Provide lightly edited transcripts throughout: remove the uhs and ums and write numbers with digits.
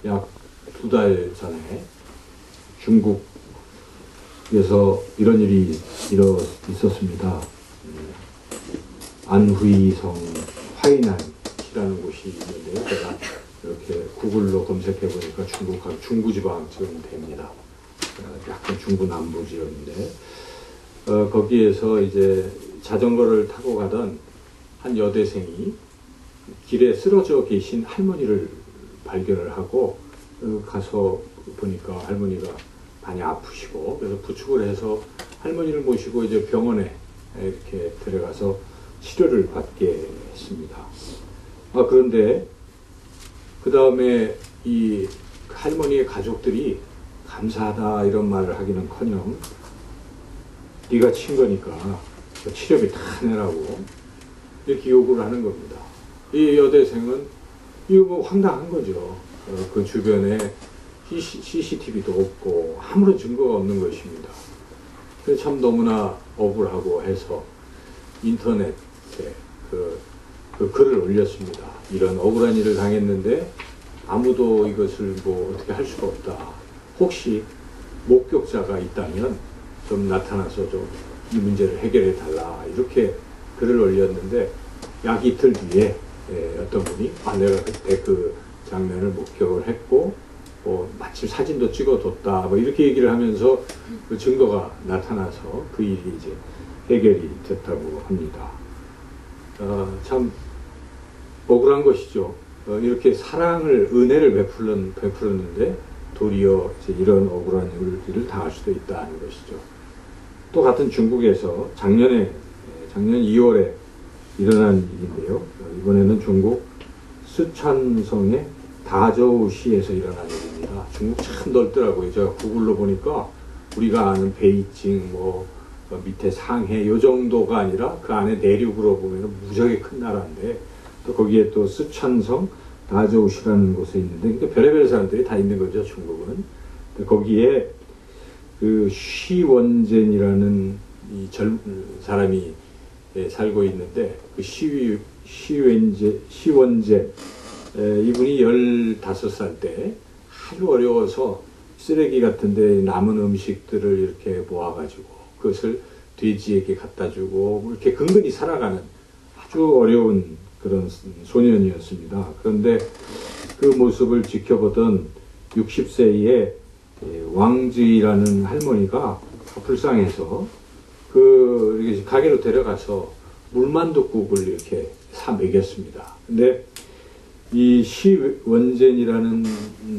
약 2달 전에 중국에서 이런 일이 있었습니다. 안후이성 화이난이라는 곳이 있는데요. 제가 이렇게 구글로 검색해 보니까 중부지방쯤 됩니다. 약간 중부 남부 지역인데 거기에서 이제 자전거를 타고 가던 한 여대생이 길에 쓰러져 계신 할머니를 발견을 하고 가서 보니까 할머니가 많이 아프시고, 그래서 부축을 해서 할머니를 모시고 이제 병원에 이렇게 데려가서 치료를 받게 했습니다. 그런데 그 다음에 이 할머니의 가족들이 감사하다 이런 말을 하기는커녕 네가 친 거니까 치료비 다 내라고 이렇게 요구를 하는 겁니다. 이 여대생은 이거 뭐 황당한 거죠. 그 주변에 CCTV도 없고 아무런 증거가 없는 것입니다. 그래서 참 너무나 억울하고 해서 인터넷에 그 글을 올렸습니다. 이런 억울한 일을 당했는데 아무도 이것을 뭐 어떻게 할 수가 없다. 혹시 목격자가 있다면 좀 나타나서 좀 이 문제를 해결해 달라. 이렇게 글을 올렸는데 약 이틀 뒤에 어떤 분이 내가 그때 그 장면을 목격을 했고 마침 사진도 찍어뒀다. 뭐 이렇게 얘기를 하면서 그 증거가 나타나서 그 일이 이제 해결이 됐다고 합니다. 참 억울한 것이죠. 이렇게 사랑을, 은혜를 베풀었는데 도리어 이제 이런 억울한 일을 당할 수도 있다는 것이죠. 또 같은 중국에서 작년 2월에 일어난 일인데요. 이번에는 중국 쓰촨성의 다저우시에서 일어난 일입니다. 중국 참 넓더라고요. 제가 구글로 보니까 우리가 아는 베이징, 밑에 상해 요 정도가 아니라 그 안에 내륙으로 보면 무지하게 큰 나라인데, 또 거기에 또 쓰촨성 다저우시라는 곳에 있는데, 그러니까 별의별 사람들이 다 있는 거죠, 중국은. 거기에 그 쉬원젠이라는 이 젊은 사람이 살고 있는데, 그 쉬원젠 이분이 15살 때 아주 어려워서 쓰레기 같은데 남은 음식들을 이렇게 모아가지고 그것을 돼지에게 갖다 주고 이렇게 근근히 살아가는 아주 어려운 그런 소년이었습니다. 그런데 그 모습을 지켜보던 60세의 왕지라는 할머니가 불쌍해서 이렇게 가게로 데려가서 물만둣국을 이렇게 사 먹였습니다. 근데 이 시원젠이라는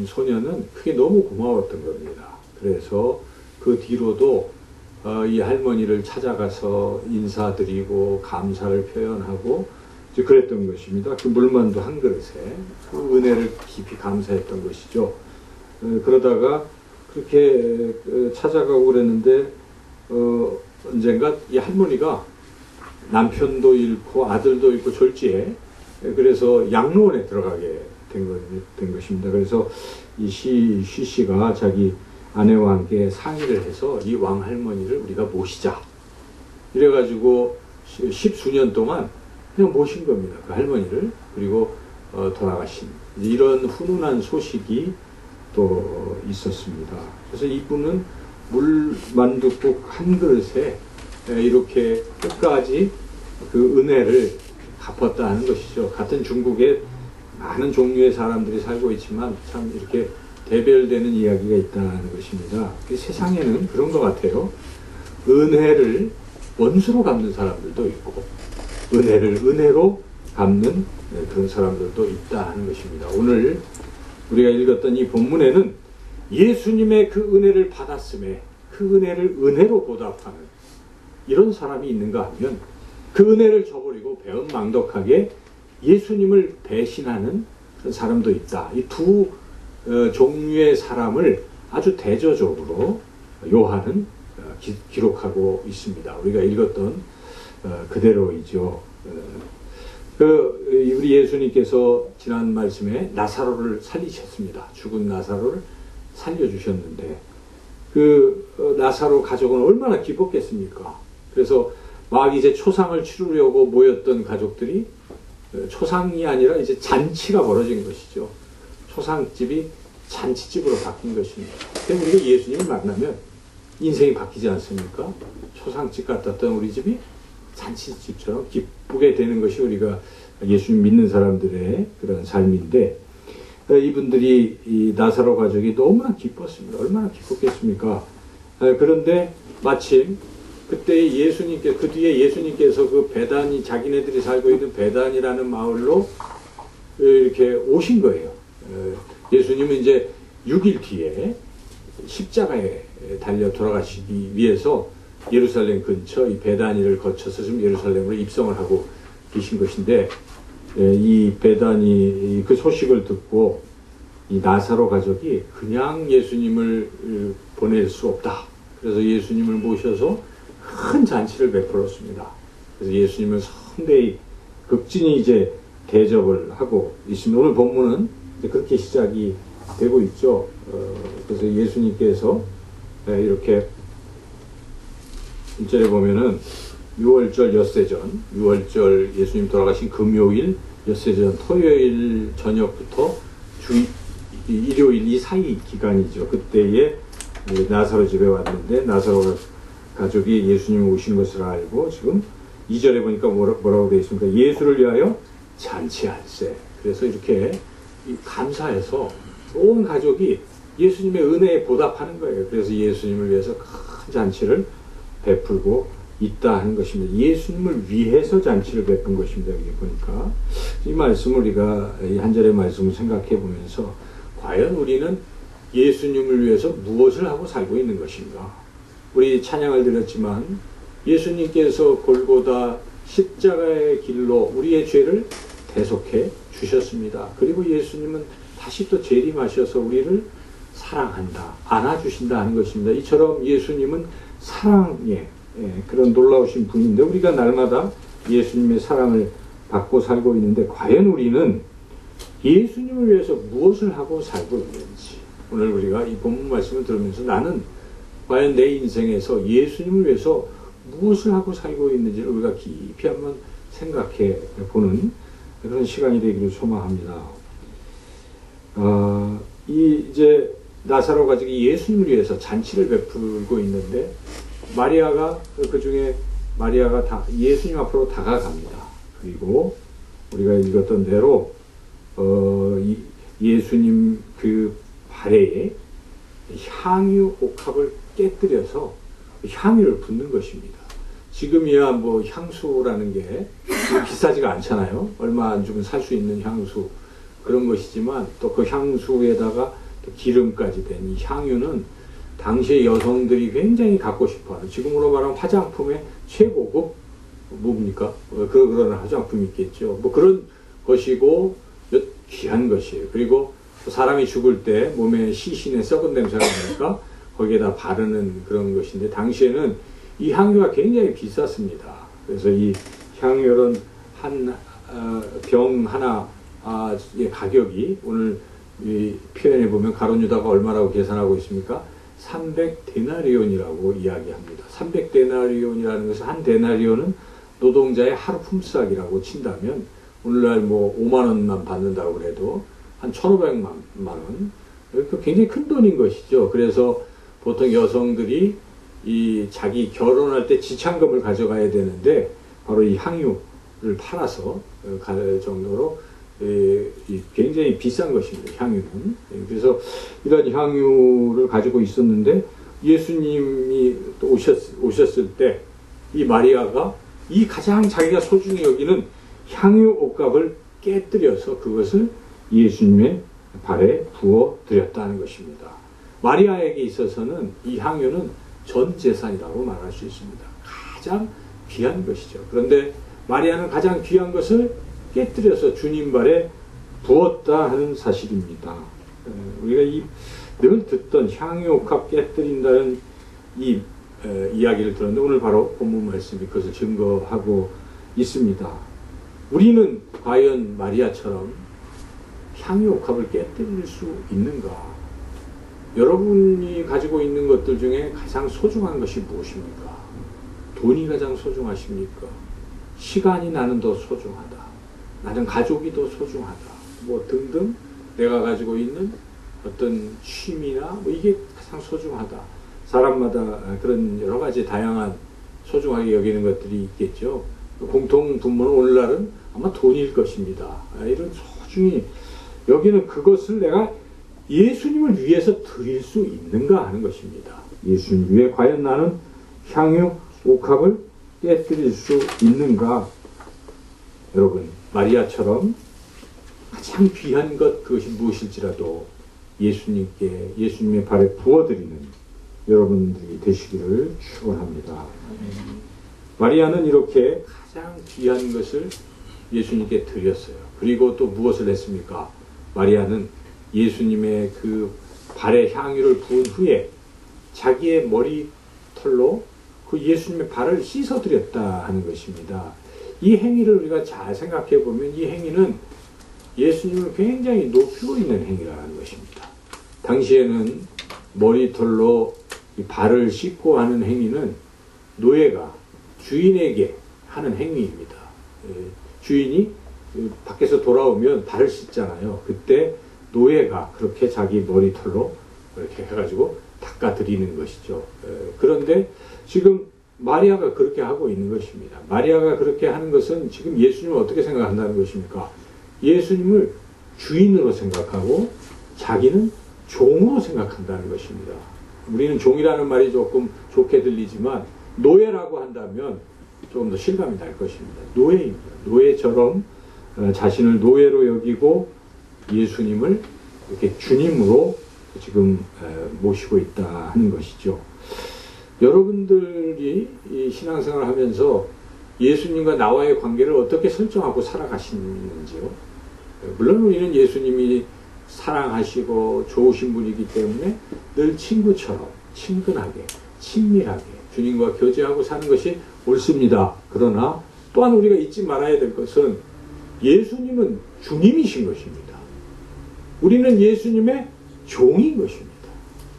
소녀는 그게 너무 고마웠던 겁니다. 그래서 그 뒤로도 이 할머니를 찾아가서 인사드리고 감사를 표현하고 이제 그랬던 것입니다. 그 물만두 한 그릇에 그 은혜를 깊이 감사했던 것이죠. 그러다가 그렇게 찾아가고 그랬는데 언젠가 이 할머니가 남편도 잃고 아들도 잃고 졸지에 그래서 양로원에 들어가게 된 것입니다. 그래서 이 쉬씨가 자기 아내와 함께 상의를 해서 이 왕할머니를 우리가 모시자. 이래가지고 10수년 동안 그냥 모신 겁니다. 그 할머니를. 그리고 돌아가신 이런 훈훈한 소식이 또 있었습니다. 그래서 이분은 물만둣국 한 그릇에 이렇게 끝까지 그 은혜를 갚았다 하는 것이죠. 같은 중국에 많은 종류의 사람들이 살고 있지만 참 이렇게 대별되는 이야기가 있다는 것입니다. 세상에는 그런 것 같아요. 은혜를 원수로 갚는 사람들도 있고 은혜를 은혜로 갚는 그런 사람들도 있다 하는 것입니다. 오늘 우리가 읽었던 이 본문에는 예수님의 그 은혜를 받았음에 그 은혜를 은혜로 보답하는 이런 사람이 있는가 하면 그 은혜를 저버리고 배은망덕하게 예수님을 배신하는 그런 사람도 있다. 이 두 종류의 사람을 아주 대조적으로 요한은 기록하고 있습니다. 우리가 읽었던 그대로이죠. 우리 예수님께서 지난 말씀에 나사로를 살리셨습니다. 죽은 나사로를 살려주셨는데 그 나사로 가족은 얼마나 기뻤겠습니까? 그래서 막 이제 초상을 치르려고 모였던 가족들이 초상이 아니라 이제 잔치가 벌어진 것이죠. 초상집이 잔치집으로 바뀐 것입니다. 그럼 우리가 예수님을 만나면 인생이 바뀌지 않습니까? 초상집 같았던 우리 집이 잔치집처럼 기쁘게 되는 것이 우리가 예수님 믿는 사람들의 그런 삶인데, 이분들이 이 나사로 가족이 너무나 기뻤습니다. 얼마나 기뻤겠습니까? 그런데 마침 그때 예수님께, 그 뒤에 예수님께서 그 베단이, 자기네들이 살고 있는 베단이라는 마을로 이렇게 오신 거예요. 예수님은 이제 6일 뒤에 십자가에 달려 돌아가시기 위해서 예루살렘 근처 이 베다니를 거쳐서 지금 예루살렘으로 입성을 하고 계신 것인데, 이 베다니 그 소식을 듣고 이 나사로 가족이 그냥 예수님을 보낼 수 없다. 그래서 예수님을 모셔서 큰 잔치를 베풀었습니다. 그래서 예수님을 성대히 극진히 이제 대접을 하고 있습니다. 오늘 본문은 그렇게 시작이 되고 있죠. 그래서 예수님께서 이렇게 1절에 보면은 6월절 엿새전, 6월절 예수님 돌아가신 금요일 엿새전, 토요일 저녁부터 일요일 이 사이 기간이죠. 그때에 나사로 집에 왔는데 나사로 가족이 예수님 오신 것을 알고 지금 2절에 보니까 뭐라고 되어 있습니까? 예수를 위하여 잔치할세. 그래서 이렇게 감사해서 온 가족이 예수님의 은혜에 보답하는 거예요. 그래서 예수님을 위해서 큰 잔치를 베풀고 있다 하는 것입니다. 예수님을 위해서 잔치를 베푼 것입니다. 여기 보니까 이 말씀을 우리가 이 한 절의 말씀을 생각해 보면서 과연 우리는 예수님을 위해서 무엇을 하고 살고 있는 것인가? 우리 찬양을 드렸지만 예수님께서 골고다 십자가의 길로 우리의 죄를 대속해 주셨습니다. 그리고 예수님은 다시 또 재림하셔서 우리를 사랑한다, 안아주신다 하는 것입니다. 이처럼 예수님은 사랑의 그런 놀라우신 분인데 우리가 날마다 예수님의 사랑을 받고 살고 있는데 과연 우리는 예수님을 위해서 무엇을 하고 살고 있는지, 오늘 우리가 이 본문 말씀을 들으면서 나는 과연 내 인생에서 예수님을 위해서 무엇을 하고 살고 있는지를 우리가 깊이 한번 생각해 보는 그런 시간이 되기를 소망합니다. 이제 나사로 가족이 예수님을 위해서 잔치를 베풀고 있는데 마리아가 그 중에 마리아가 예수님 앞으로 다가갑니다. 그리고 우리가 읽었던 대로 예수님 그 발에 향유 옥합을 깨뜨려서 향유를 붓는 것입니다. 지금이야 뭐 향수라는 게 비싸지가 않잖아요. 얼마 안 주면 살 수 있는 향수 그런 것이지만 또 그 향수에다가 또 기름까지 된 이 향유는 당시의 여성들이 굉장히 갖고 싶어하는, 지금으로 말하면 화장품의 최고급 뭡니까? 그런 화장품이 있겠죠. 뭐 그런 것이고 귀한 것이에요. 그리고 사람이 죽을 때 몸에 시신에 썩은 냄새가 나니까 거기에다 바르는 그런 것인데 당시에는 이 향유가 굉장히 비쌌습니다. 그래서 이 향유는 한 병 하나의 가격이 오늘 이 표현해 보면 가룟 유다가 얼마라고 계산하고 있습니까? 300데나리온이라고 이야기합니다. 300데나리온이라는 것은 한 데나리온은 노동자의 하루 품삯이라고 친다면 오늘날 뭐 5만 원만 받는다고 그래도 한 1,500만 원. 굉장히 큰 돈인 것이죠. 그래서 보통 여성들이 이 자기 결혼할 때 지참금을 가져가야 되는데 바로 이 향유를 팔아서 갈 정도로 굉장히 비싼 것입니다. 향유는. 그래서 이런 향유를 가지고 있었는데 예수님이 또 오셨을 때 이 마리아가 이 가장 자기가 소중히 여기는 향유 옥갑을 깨뜨려서 그것을 예수님의 발에 부어 드렸다는 것입니다. 마리아에게 있어서는 이 향유는 전 재산이라고 말할 수 있습니다. 가장 귀한 것이죠. 그런데 마리아는 가장 귀한 것을 깨뜨려서 주님 발에 부었다 하는 사실입니다. 우리가 늘 듣던 향유옥합 깨뜨린다는 이 이야기를 들었는데 오늘 바로 본문 말씀이 그것을 증거하고 있습니다. 우리는 과연 마리아처럼 향유옥합을 깨뜨릴 수 있는가? 여러분이 가지고 있는 것들 중에 가장 소중한 것이 무엇입니까? 돈이 가장 소중하십니까? 시간이 나는 더 소중하다. 나는 가족이 더 소중하다. 뭐 등등 내가 가지고 있는 어떤 취미나 뭐 이게 가장 소중하다. 사람마다 그런 여러 가지 다양한 소중하게 여기는 것들이 있겠죠. 공통 분모는 오늘날은 아마 돈일 것입니다. 이런 소중히 여기는 그것을 내가 예수님을 위해서 드릴 수 있는가 하는 것입니다. 예수님 위해 과연 나는 향유 옥합을 깨뜨릴 수 있는가? 여러분, 마리아처럼 가장 귀한 것 그것이 무엇일지라도 예수님께 예수님의 발에 부어드리는 여러분들이 되시기를 축원합니다. 마리아는 이렇게 가장 귀한 것을 예수님께 드렸어요. 그리고 또 무엇을 했습니까? 마리아는 예수님의 그 발에 향유를 부은 후에 자기의 머리털로 그 예수님의 발을 씻어드렸다 하는 것입니다. 이 행위를 우리가 잘 생각해 보면 이 행위는 예수님을 굉장히 높이고 있는 행위라는 것입니다. 당시에는 머리털로 이 발을 씻고 하는 행위는 노예가 주인에게 하는 행위입니다. 주인이 밖에서 돌아오면 발을 씻잖아요. 그때 노예가 그렇게 자기 머리털로 이렇게 해가지고 닦아드리는 것이죠. 그런데 지금 마리아가 그렇게 하고 있는 것입니다. 마리아가 그렇게 하는 것은 지금 예수님을 어떻게 생각한다는 것입니까? 예수님을 주인으로 생각하고 자기는 종으로 생각한다는 것입니다. 우리는 종이라는 말이 조금 좋게 들리지만 노예라고 한다면 조금 더 실감이 날 것입니다. 노예입니다. 노예처럼 자신을 노예로 여기고 예수님을 이렇게 주님으로 지금 모시고 있다 하는 것이죠. 여러분들이 이 신앙생활을 하면서 예수님과 나와의 관계를 어떻게 설정하고 살아가시는지요? 물론 우리는 예수님이 사랑하시고 좋으신 분이기 때문에 늘 친구처럼 친근하게 친밀하게 주님과 교제하고 사는 것이 옳습니다. 그러나 또한 우리가 잊지 말아야 될 것은 예수님은 주님이신 것입니다. 우리는 예수님의 종인 것입니다.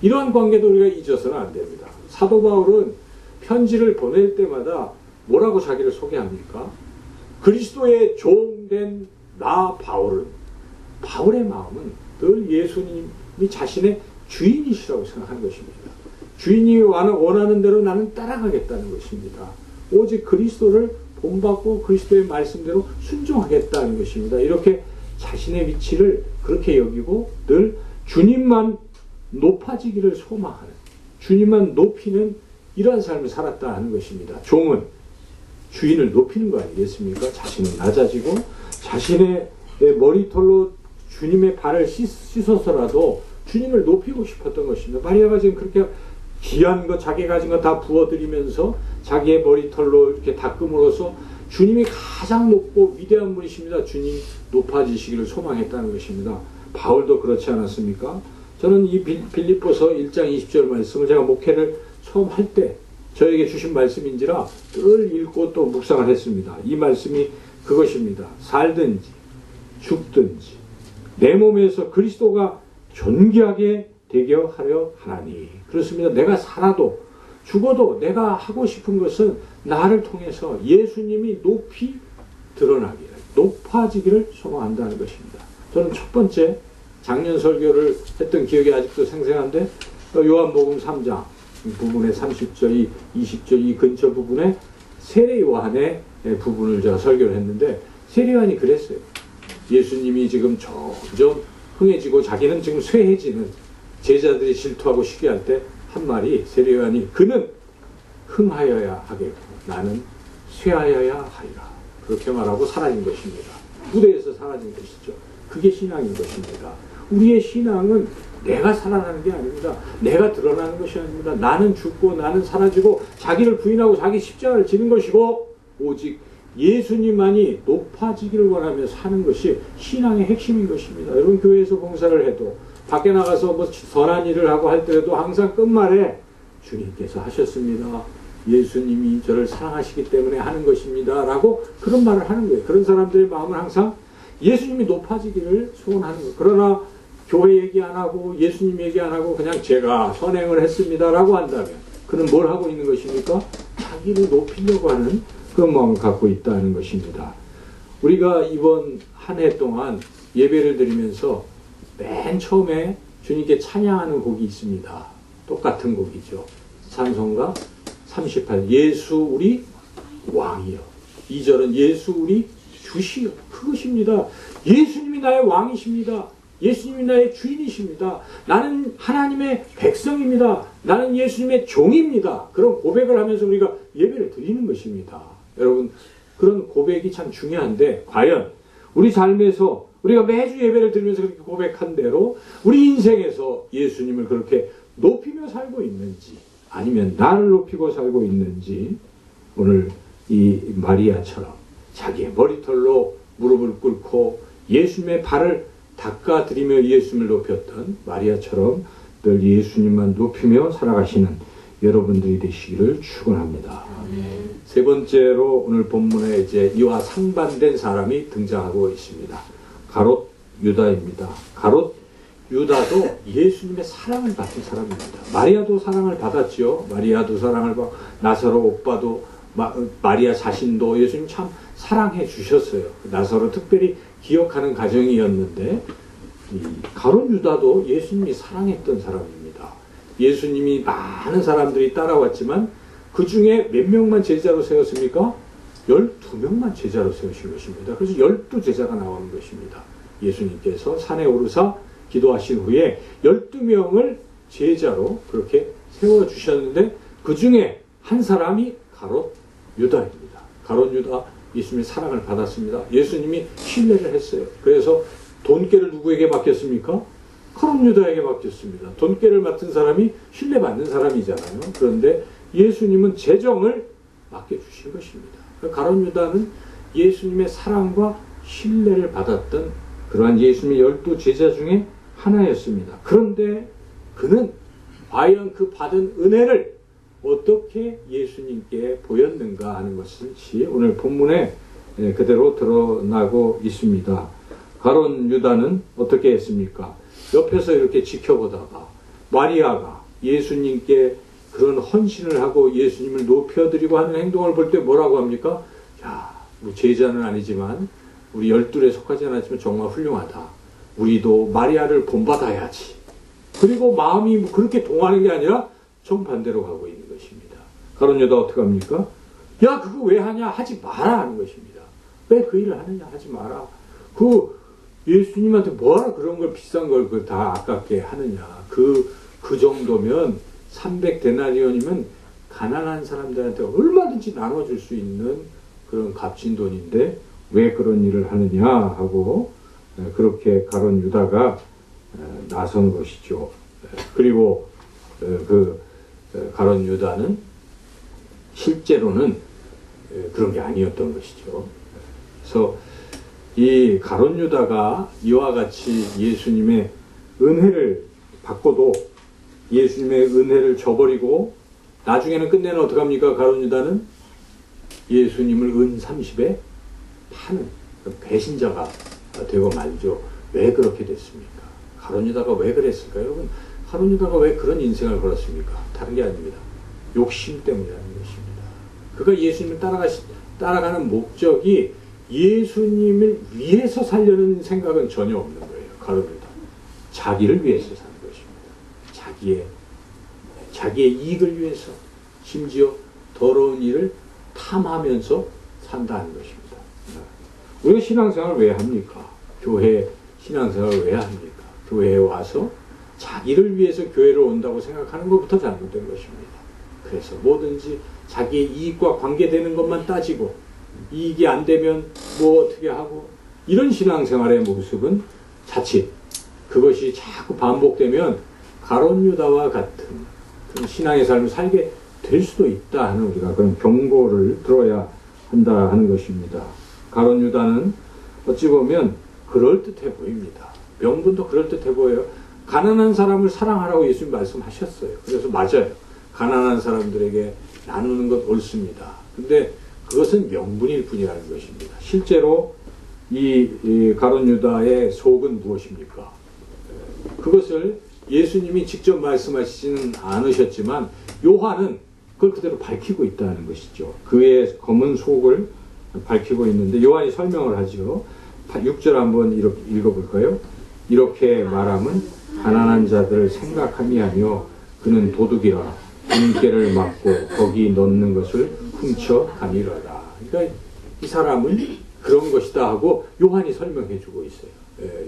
이러한 관계도 우리가 잊어서는 안 됩니다. 사도 바울은 편지를 보낼 때마다 뭐라고 자기를 소개합니까? 그리스도의 종된 나 바울은, 바울의 마음은 늘 예수님이 자신의 주인이시라고 생각하는 것입니다. 주인이 원하는 대로 나는 따라가겠다는 것입니다. 오직 그리스도를 본받고 그리스도의 말씀대로 순종하겠다는 것입니다. 이렇게 자신의 위치를 그렇게 여기고 늘 주님만 높아지기를 소망하는, 주님만 높이는 이러한 삶을 살았다 하는 것입니다. 종은 주인을 높이는 거 아니겠습니까? 자신은 낮아지고 자신의 머리털로 주님의 발을 씻어서라도 주님을 높이고 싶었던 것입니다. 마리아가 지금 그렇게 귀한 것, 자기 가진 거 다 부어드리면서 자기의 머리털로 이렇게 닦음으로써 주님이 가장 높고 위대한 분이십니다. 주님 높아지시기를 소망했다는 것입니다. 바울도 그렇지 않았습니까? 저는 이 빌립보서 1장 20절 말씀을 제가 목회를 처음 할 때 저에게 주신 말씀인지라 늘 읽고 또 묵상을 했습니다. 이 말씀이 그것입니다. 살든지 죽든지 내 몸에서 그리스도가 존귀하게 되게 하려 하나니. 그렇습니다. 내가 살아도 죽어도 내가 하고 싶은 것은 나를 통해서 예수님이 높이 드러나기를, 높아지기를 소망한다는 것입니다. 저는 첫 번째 작년 설교를 했던 기억이 아직도 생생한데 요한복음 3장 부분의 30절, 20절 이 근처 부분에 세례 요한의 부분을 제가 설교를 했는데 세례 요한이 그랬어요. 예수님이 지금 점점 흥해지고 자기는 지금 쇠해지는 제자들이 질투하고 시기할 때 한 말이 세례 요한이 그는 흥하여야 하겠고 나는 쇠하여야 하리라. 그렇게 말하고 사라진 것입니다. 무대에서 사라진 것이죠. 그게 신앙인 것입니다. 우리의 신앙은 내가 살아나는 게 아닙니다. 내가 드러나는 것이 아닙니다. 나는 죽고 나는 사라지고 자기를 부인하고 자기 십자가를 지는 것이고 오직 예수님만이 높아지기를 원하며 사는 것이 신앙의 핵심인 것입니다. 여러분 교회에서 봉사를 해도 밖에 나가서 뭐 선한 일을 하고 할 때에도 항상 끝말에 주님께서 하셨습니다. 예수님이 저를 사랑하시기 때문에 하는 것입니다. 라고 그런 말을 하는 거예요. 그런 사람들의 마음은 항상 예수님이 높아지기를 소원하는 거예요. 그러나 교회 얘기 안 하고 예수님 얘기 안 하고 그냥 제가 선행을 했습니다. 라고 한다면 그는 뭘 하고 있는 것입니까? 자기를 높이려고 하는 그런 마음을 갖고 있다는 것입니다. 우리가 이번 한 해 동안 예배를 드리면서 맨 처음에 주님께 찬양하는 곡이 있습니다. 똑같은 곡이죠. 찬송가 38 예수 우리 왕이여. 2절은 예수 우리 주시여. 그것입니다. 예수님이 나의 왕이십니다. 예수님이 나의 주인이십니다. 나는 하나님의 백성입니다. 나는 예수님의 종입니다. 그런 고백을 하면서 우리가 예배를 드리는 것입니다. 여러분, 그런 고백이 참 중요한데 과연 우리 삶에서 우리가 매주 예배를 드리면서 그렇게 고백한 대로 우리 인생에서 예수님을 그렇게 높이며 살고 있는지 아니면 나를 높이고 살고 있는지 오늘 이 마리아처럼 자기의 머리털로 무릎을 꿇고 예수님의 발을 닦아드리며 예수님을 높였던 마리아처럼 늘 예수님만 높이며 살아가시는 여러분들이 되시기를 축원합니다. 세 번째로 오늘 본문에 이제 이와 상반된 사람이 등장하고 있습니다. 가롯 유다입니다. 가롯 유다도 예수님의 사랑을 받은 사람입니다. 마리아도 사랑을 받았죠. 마리아도 사랑을 받고 나사로 오빠도 마리아 자신도 예수님 참 사랑해 주셨어요. 나사로 특별히 기억하는 가정이었는데 이 가롯 유다도 예수님이 사랑했던 사람입니다. 예수님이 많은 사람들이 따라왔지만 그 중에 몇 명만 제자로 세웠습니까? 12명만 제자로 세우신 것입니다. 그래서 12제자가 나오는 것입니다. 예수님께서 산에 오르사 기도하신 후에 12명을 제자로 그렇게 세워주셨는데 그 중에 한 사람이 가롯 유다입니다. 가롯 유다 예수님의 사랑을 받았습니다. 예수님이 신뢰를 했어요. 그래서 돈깨를 누구에게 맡겼습니까? 가롯 유다에게 맡겼습니다. 돈깨를 맡은 사람이 신뢰받는 사람이잖아요. 그런데 예수님은 재정을 맡겨주신 것입니다. 가롯 유다는 예수님의 사랑과 신뢰를 받았던 그러한 예수님의 12제자 중에 하나였습니다. 그런데 그는 과연 그 받은 은혜를 어떻게 예수님께 보였는가 하는 것이 오늘 본문에 그대로 드러나고 있습니다. 가롯 유다는 어떻게 했습니까? 옆에서 이렇게 지켜보다가 마리아가 예수님께 그런 헌신을 하고 예수님을 높여드리고 하는 행동을 볼 때 뭐라고 합니까? 야, 뭐 제자는 아니지만 우리 12에 속하지 않았지만 정말 훌륭하다. 우리도 마리아를 본받아야지. 그리고 마음이 그렇게 동하는 게 아니라 정반대로 가고 있는 것입니다. 가롯 유다 어떻게 합니까? 야, 그거 왜 하냐? 하지 마라 하는 것입니다. 왜 그 일을 하느냐? 하지 마라. 그 예수님한테 뭐하러 그런 걸 비싼 걸 그 다 아깝게 하느냐? 그 정도면 300데나리온이면 가난한 사람들한테 얼마든지 나눠줄 수 있는 그런 값진 돈인데 왜 그런 일을 하느냐 하고 그렇게 가롯 유다가 나선 것이죠. 그리고 그 가롯 유다는 실제로는 그런 게 아니었던 것이죠. 그래서 이 가롯 유다가 이와 같이 예수님의 은혜를 받고도 예수님의 은혜를 저버리고 나중에는 끝내는 어떻게 합니까? 가롯 유다는 예수님을 은 30에 파는 배신자가 되고 말죠. 왜 그렇게 됐습니까? 가롯 유다가 왜 그랬을까요? 여러분, 가롯 유다가 왜 그런 인생을 걸었습니까? 다른 게 아닙니다. 욕심 때문이라는 것입니다. 그가 예수님을 따라가는 목적이 예수님을 위해서 살려는 생각은 전혀 없는 거예요. 가롯 유다. 자기를 위해서 사는 것입니다. 자기의 이익을 위해서 심지어 더러운 일을 탐하면서 산다는 것입니다. 우리가 신앙생활을 왜 합니까? 교회 신앙생활을 왜 합니까? 교회에 와서 자기를 위해서 교회를 온다고 생각하는 것부터 잘못된 것입니다. 그래서 뭐든지 자기의 이익과 관계되는 것만 따지고 이익이 안 되면 뭐 어떻게 하고 이런 신앙생활의 모습은 자칫 그것이 자꾸 반복되면 가롯 유다와 같은 그런 신앙의 삶을 살게 될 수도 있다 하는 우리가 그런 경고를 들어야 한다 하는 것입니다. 가롯 유다는 어찌 보면 그럴듯해 보입니다. 명분도 그럴듯해 보여요. 가난한 사람을 사랑하라고 예수님 말씀하셨어요. 그래서 맞아요. 가난한 사람들에게 나누는 것 옳습니다. 근데 그것은 명분일 뿐이라는 것입니다. 실제로 이 가롯 유다의 속은 무엇입니까? 그것을 예수님이 직접 말씀하시지는 않으셨지만 요한은 그걸 그대로 밝히고 있다는 것이죠. 그의 검은 속을 밝히고 있는데 요한이 설명을 하죠. 6절 한번 이렇게 읽어볼까요? 이렇게 말하면 가난한 자들을 생각함이 아니요 그는 도둑이라 문께를 막고 거기 넣는 것을 훔쳐 가니라라. 그러니까 이 사람은 그런 것이다 하고 요한이 설명해 주고 있어요.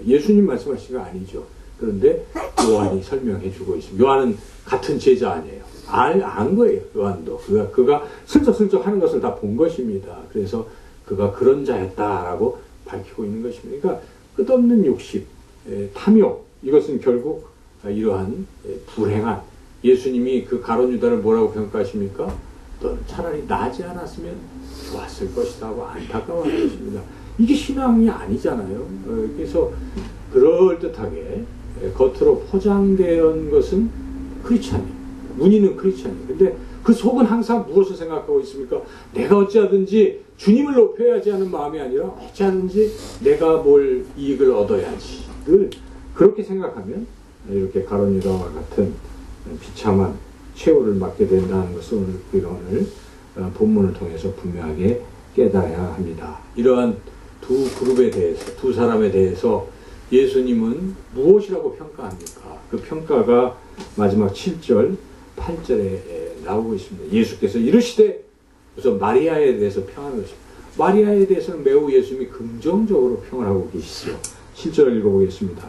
예수님 말씀하신 거 아니죠. 그런데 요한이 설명해 주고 있습니다. 요한은 같은 제자 아니에요. 안 거예요. 요한도. 그가 슬쩍슬쩍 하는 것을 다 본 것입니다. 그래서 그가 그런 자였다라고 밝히고 있는 것입니다. 그러니까 끝없는 욕심, 탐욕, 이것은 결국 이러한 불행한, 예수님이 그 가룟 유다를 뭐라고 평가하십니까? 너는 차라리 나지 않았으면 좋았을 것이다 하고 안타까워하는 것입니다. 이게 신앙이 아니잖아요. 그래서 그럴듯하게 겉으로 포장된 것은 크리스찬이에요. 문의는 크리스찬이에요. 근데 그 속은 항상 무엇을 생각하고 있습니까? 내가 어찌하든지 주님을 높여야지 하는 마음이 아니라 어찌하든지 내가 뭘 이익을 얻어야지 늘 그렇게 생각하면 이렇게 가룟 유다와 같은 비참한 최후를 맞게 된다는 것을 오늘 본문을 통해서 분명하게 깨달아야 합니다. 이러한 두 그룹에 대해서, 두 사람에 대해서 예수님은 무엇이라고 평가합니까? 그 평가가 마지막 7절, 8절에 나오고 있습니다. 예수께서 이르시되, 우선 마리아에 대해서 평하는 것입니다. 마리아에 대해서는 매우 예수님이 긍정적으로 평을 하고 계시죠. 7절을 읽어보겠습니다.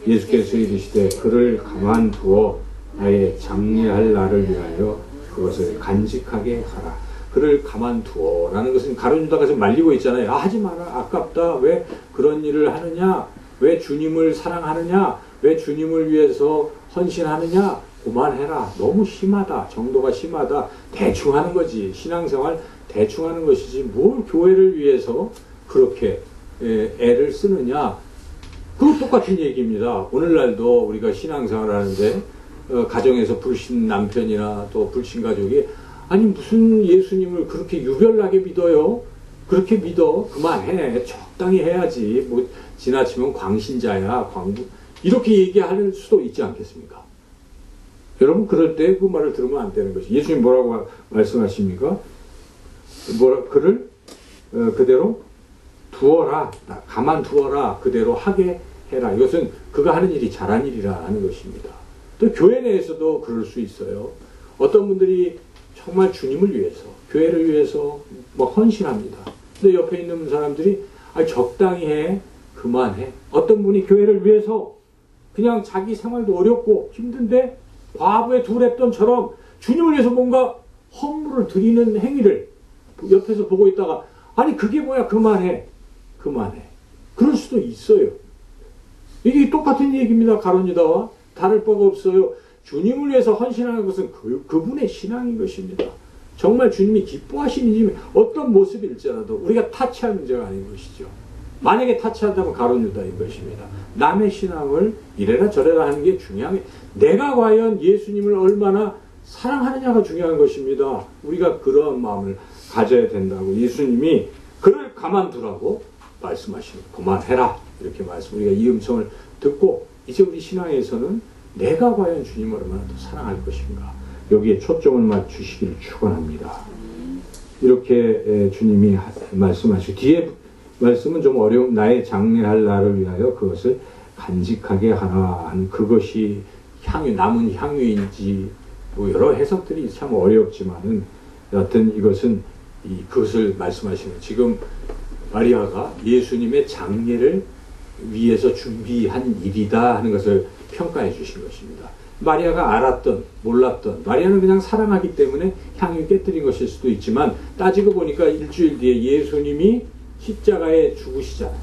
예수께서 이르시되 그를 가만두어 나의 장례할 날을 위하여 그것을 간직하게 하라. 그를 가만두어 라는 것은 가룟 유다가 지금 말리고 있잖아요. 하지 마라. 아깝다. 왜 그런 일을 하느냐? 왜 주님을 사랑하느냐? 왜 주님을 위해서 헌신하느냐? 그만해라. 너무 심하다. 정도가 심하다. 대충 하는 거지. 신앙생활 대충 하는 것이지 뭘 교회를 위해서 그렇게 애를 쓰느냐. 그거 똑같은 얘기입니다. 오늘날도 우리가 신앙생활을 하는데 가정에서 불신 남편이나 또 불신 가족이 아니 무슨 예수님을 그렇게 유별나게 믿어요? 그렇게 믿어? 그만해. 적당히 해야지. 뭐 지나치면 광신자야. 광부. 이렇게 얘기할 수도 있지 않겠습니까? 여러분 그럴 때 그 말을 들으면 안 되는 것이. 예수님 뭐라고 말씀하십니까? 그를 그대로 두어라. 가만 두어라. 그대로 하게 해라. 이것은 그가 하는 일이 잘한 일이라 하는 것입니다. 또 교회 내에서도 그럴 수 있어요. 어떤 분들이 정말 주님을 위해서, 교회를 위해서 뭐 헌신합니다. 근데 옆에 있는 사람들이 적당히 해. 그만해. 어떤 분이 교회를 위해서 그냥 자기 생활도 어렵고 힘든데 과부의 두 랩돈처럼 주님을 위해서 뭔가 헌물을 드리는 행위를 옆에서 보고 있다가 아니 그게 뭐야 그만해. 그만해. 그럴 수도 있어요. 이게 똑같은 얘기입니다. 가룟 유다와 다를 바가 없어요. 주님을 위해서 헌신하는 것은 그분의 신앙인 것입니다. 정말 주님이 기뻐하시는 어떤 모습일지라도 우리가 타치할 문제가 아닌 것이죠. 만약에 타치한다면 가룟 유다인 것입니다. 남의 신앙을 이래라 저래라 하는 게 중요한 게 내가 과연 예수님을 얼마나 사랑하느냐가 중요한 것입니다. 우리가 그런 마음을 가져야 된다고 예수님이 그를 가만두라고 말씀하시는 그만해라 이렇게 우리가 이 음성을 듣고 이제 우리 신앙에서는 내가 과연 주님을 얼마나 더 사랑할 것인가 여기에 초점을 맞추시기를 축원합니다. 이렇게 주님이 말씀하시고 뒤에 말씀은 좀 어려운 나의 장례할 날을 위하여 그것을 간직하게 하라 하는 그것이 남은 향유인지 뭐 여러 해석들이 참 어렵지만은 여하튼 이것은 그것을 말씀하시는 지금 마리아가 예수님의 장례를 위해서 준비한 일이다 하는 것을 평가해 주신 것입니다. 마리아가 알았던 몰랐던 마리아는 그냥 사랑하기 때문에 향유 깨뜨린 것일 수도 있지만 따지고 보니까 일주일 뒤에 예수님이 십자가에 죽으시잖아요.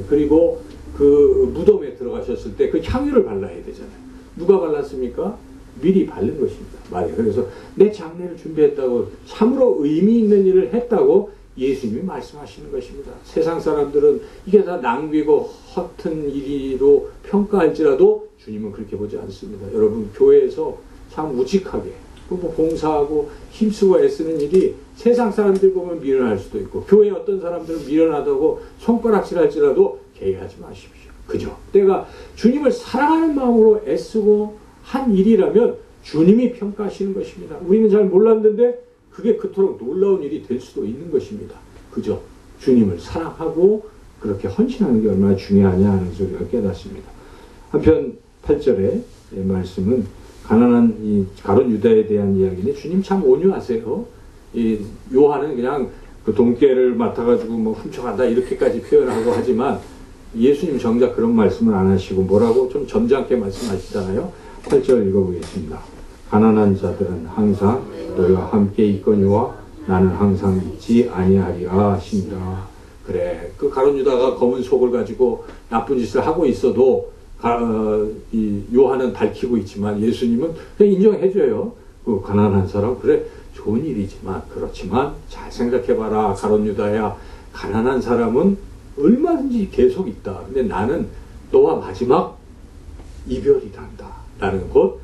그리고 그 무덤에 들어가셨을 때 그 향유를 발라야 되잖아요. 누가 발랐습니까? 미리 바른 것입니다. 마리아. 그래서 내 장례를 준비했다고 참으로 의미 있는 일을 했다고 예수님이 말씀하시는 것입니다. 세상 사람들은 이게 다 낭비고 허튼 일이로 평가할지라도 주님은 그렇게 보지 않습니다. 여러분 교회에서 참 우직하게 뭐 봉사하고 힘쓰고 애쓰는 일이 세상 사람들 보면 미련할 수도 있고 교회 어떤 사람들은 미련하다고 손가락질할지라도 개의하지 마십시오. 그죠? 내가 주님을 사랑하는 마음으로 애쓰고 한 일이라면 주님이 평가하시는 것입니다. 우리는 잘 몰랐는데 그게 그토록 놀라운 일이 될 수도 있는 것입니다. 그죠? 주님을 사랑하고 그렇게 헌신하는 게 얼마나 중요하냐 하는 것을 우리가 깨닫습니다. 한편 8절의 말씀은 가난한 이 가룟 유다에 대한 이야기인데 주님 참 온유하세요. 이 요한은 그냥 그 돈깨를 맡아가지고 뭐 훔쳐간다 이렇게까지 표현하고 하지만 예수님 정작 그런 말씀을 안 하시고 뭐라고 좀 점잖게 말씀하시잖아요. 8절 읽어보겠습니다. 가난한 자들은 항상 너희와 함께 있거니와 나는 항상 있지 아니하리라 하시니라. 그래, 그 가룟 유다가 검은 속을 가지고 나쁜 짓을 하고 있어도 이 요한은 밝히고 있지만 예수님은 그냥 인정해줘요. 그 가난한 사람 그래 좋은 일이지만 그렇지만 잘 생각해봐라 가룟 유다야, 가난한 사람은 얼마든지 계속 있다. 근데 나는 너와 마지막 이별이 난다. 나는 곧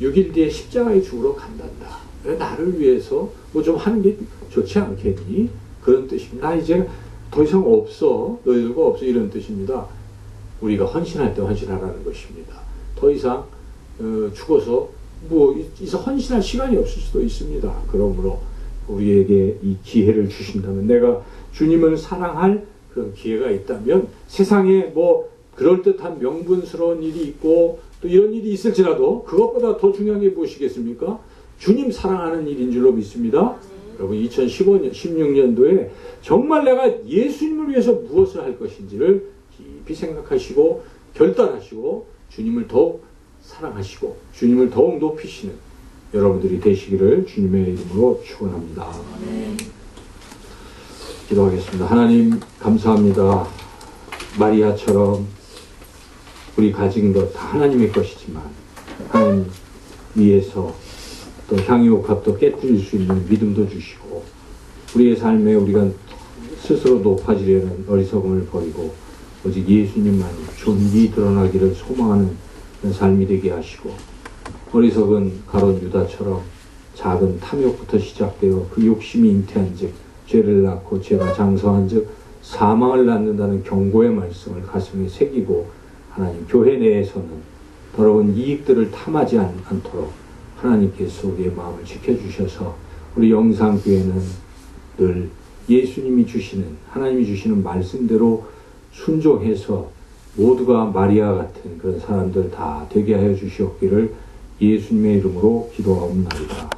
6일 뒤에 십자가에 죽으러 간단다. 나를 위해서 뭐 좀 하는 게 좋지 않겠니? 그런 뜻입니다. 나 이제 더 이상 없어. 너희들과 없어. 이런 뜻입니다. 우리가 헌신할 때 헌신하라는 것입니다. 더 이상 죽어서 뭐 이제 헌신할 시간이 없을 수도 있습니다. 그러므로 우리에게 이 기회를 주신다면, 내가 주님을 사랑할 그런 기회가 있다면, 세상에 뭐 그럴듯한 명분스러운 일이 있고 또 이런 일이 있을지라도 그것보다 더 중요한 게 무엇이겠습니까? 주님 사랑하는 일인 줄로 믿습니다. 여러분 2015년, 16년도에 정말 내가 예수님을 위해서 무엇을 할 것인지를 깊이 생각하시고 결단하시고 주님을 더욱 사랑하시고 주님을 더욱 높이시는 여러분들이 되시기를 주님의 이름으로 축원합니다. 기도하겠습니다. 하나님 감사합니다. 마리아처럼 우리 가진 것 다 하나님의 것이지만 하나님 위해서 또 향유옥합도 깨뜨릴 수 있는 믿음도 주시고, 우리의 삶에 우리가 스스로 높아지려는 어리석음을 버리고 오직 예수님만이 존귀 드러나기를 소망하는 삶이 되게 하시고, 어리석은 가룟 유다처럼 작은 탐욕부터 시작되어 그 욕심이 잉태한 즉 죄를 낳고 죄가 장성한 즉 사망을 낳는다는 경고의 말씀을 가슴에 새기고, 하나님 교회 내에서는 더러운 이익들을 탐하지 않도록 하나님께서 우리의 마음을 지켜주셔서 우리 영상교회는 늘 예수님이 주시는, 하나님이 주시는 말씀대로 순종해서 모두가 마리아 같은 그런 사람들 다 되게 하여 주시옵기를 예수님의 이름으로 기도하옵나이다.